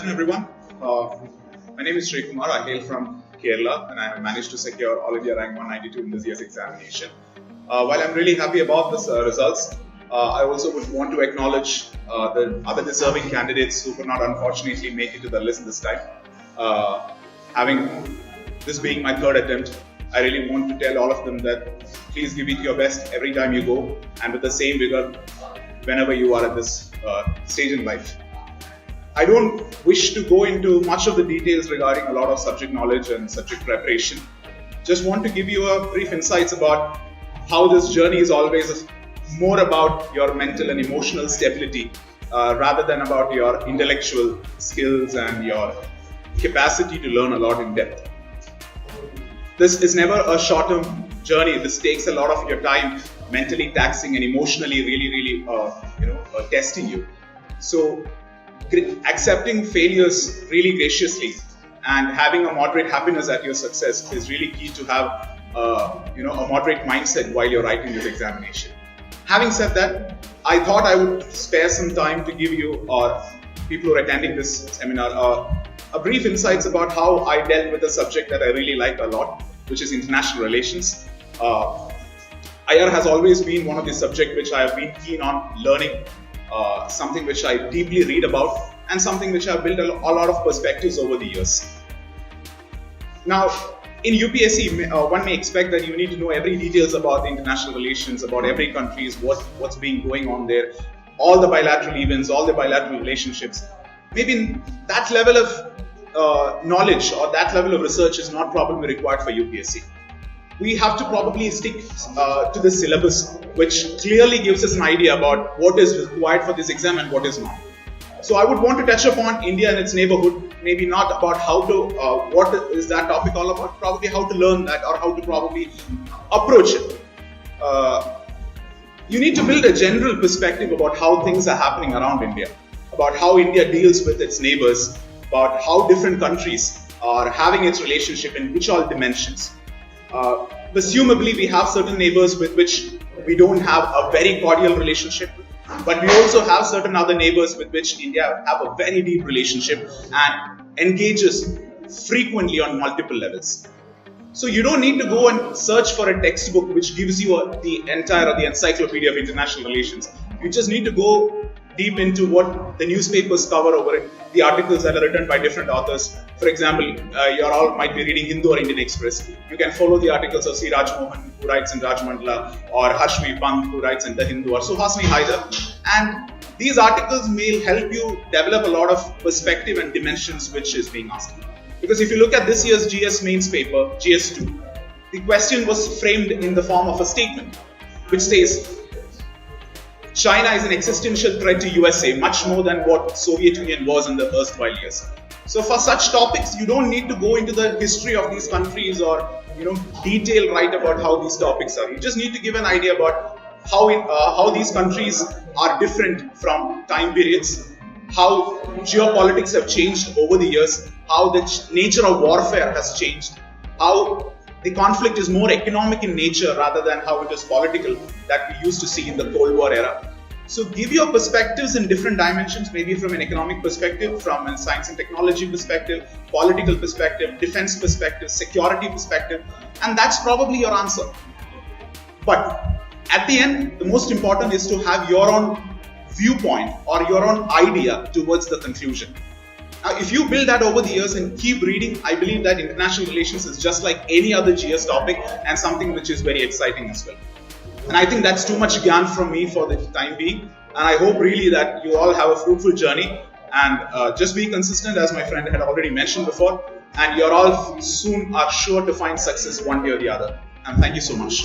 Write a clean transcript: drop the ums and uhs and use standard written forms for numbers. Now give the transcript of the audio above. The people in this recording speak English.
afternoon, everyone. My name is Sri Kumar. I hail from Kerala, and I have managed to secure All India Rank 192 in this year's examination. While I'm really happy about this results, I also would want to acknowledge the other deserving candidates who could not unfortunately make it to the list this time. Having this being my third attempt, I really want to tell all of them that please give it your best every time you go, and with the same vigor whenever you are at this stage in life. I don't wish to go into much of the details regarding a lot of subject knowledge and subject preparation. Just want to give you a brief insights about how this journey is always more about your mental and emotional stability rather than about your intellectual skills and your capacity to learn a lot in depth. This is never a short-term journey. This takes a lot of your time, mentally taxing and emotionally really testing you. So accepting failures really graciously and having a moderate happiness at your success is really key to have a moderate mindset while you're writing this examination. Having said that, I thought I would spare some time to give you or people who are attending this seminar a brief insights about how I dealt with a subject that I really like a lot, which is international relations. IR has always been one of the subjects which I have been keen on learning, something which I deeply read about, and something which I've built a lot of perspectives over the years. Now, in UPSC, one may expect that you need to know every details about the international relations, about every country's what's being going on there, all the bilateral events, all the bilateral relationships. Maybe that level of knowledge or that level of research is not probably required for UPSC. We have to probably stick to the syllabus, which clearly gives us an idea about what is required for this exam and what is not. So I would want to touch upon India and its neighborhood, maybe not about how to, what is that topic all about, probably how to learn that or how to probably approach it. You need to build a general perspective about how things are happening around India, about how India deals with its neighbors, about how different countries are having its relationship in which all dimensions. Presumably, we have certain neighbors with which we don't have a very cordial relationship, but we also have certain other neighbors with which India have a very deep relationship and engages frequently on multiple levels. So you don't need to go and search for a textbook which gives you the entire or the encyclopedia of international relations. You just need to go deep into what the newspapers cover over it, the articles that are written by different authors. For example, you all might be reading Hindu or Indian Express. You can follow the articles of C. Raj Mohan, who writes in Rajmandala, or Harshvi Pant, who writes in The Hindu, or Suhasini Haidar. And these articles may help you develop a lot of perspective and dimensions which is being asked. Because if you look at this year's GS mains paper, GS2, the question was framed in the form of a statement, which says, China is an existential threat to USA, much more than what Soviet Union was in the erstwhile years. So for such topics, you don't need to go into the history of these countries or detail right about how these topics are. You just need to give an idea about how these countries are different from time periods, how geopolitics have changed over the years, how the nature of warfare has changed, how the conflict is more economic in nature rather than how it is political that we used to see in the Cold War era. So give your perspectives in different dimensions, maybe from an economic perspective, from a science and technology perspective, political perspective, defense perspective, security perspective, and that's probably your answer. But at the end, the most important is to have your own viewpoint or your own idea towards the conclusion. Now, if you build that over the years and keep reading, I believe that international relations is just like any other GS topic and something which is very exciting as well. And I think that's too much gyan from me for the time being. And I hope really that you all have a fruitful journey and just be consistent, as my friend had already mentioned before. And you're all soon are sure to find success one way or the other. And thank you so much.